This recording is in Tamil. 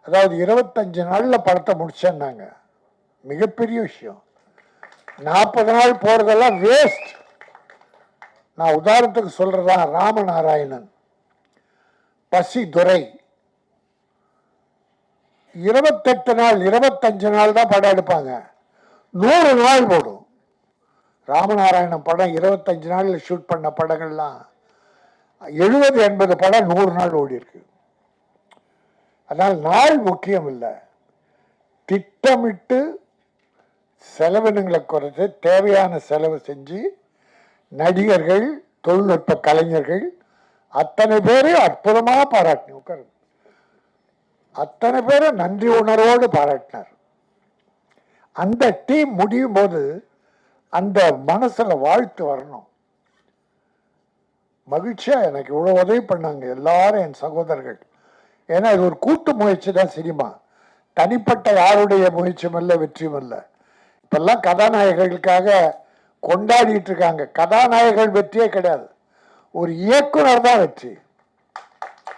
அதாவது 25 நாள்ல படத்தை முடிச்சேன்னாங்க. மிகப்பெரிய விஷயம். 40 நாள் போறதெல்லாம் வேஸ்ட். நான் உதாரணத்துக்கு சொல்றதா, ராமநாராயணன், பசி துரை 28 நாள் 25 நாள் தான் படம் எடுப்பாங்க, 100 நாள் போடும். ராமநாராயணன் படம் 25 நாள்ல ஷூட் பண்ண படங்கள்லாம் 70-80 படம் 100 நாள் ஓடி இருக்கு. அதனால் நாள் முக்கியம் இல்லை, திட்டமிட்டு செலவினங்களை குறைத்து தேவையான செலவு செஞ்சு நடிகர்கள், தொழில்நுட்ப கலைஞர்கள் அத்தனை பேரையும் அற்புதமாக பாராட்டினேன். உட்காரு, அத்தனை பேரும் நன்றி உணர்வோடு பாராட்டினார். அந்த டீம் முடியும் போது அந்த மனசுல வாழ்த்து வரணும். மகிழ்ச்சியா எனக்கு இவ்வளவு உதவி பண்ணாங்க எல்லாரும், என் சகோதரர்கள். ஏன்னா இது ஒரு கூட்டு முயற்சி தான் சினிமா, தனிப்பட்ட யாருடைய முயற்சியும் அல்ல, வெற்றியும் அல்ல. இப்பெல்லாம் கதாநாயகர்களுக்காக கொண்டாடிட்டு இருக்காங்க. கதாநாயகர்கள் வெற்றியே கிடையாது, ஒரு இயக்குனர் தான் வெற்றி.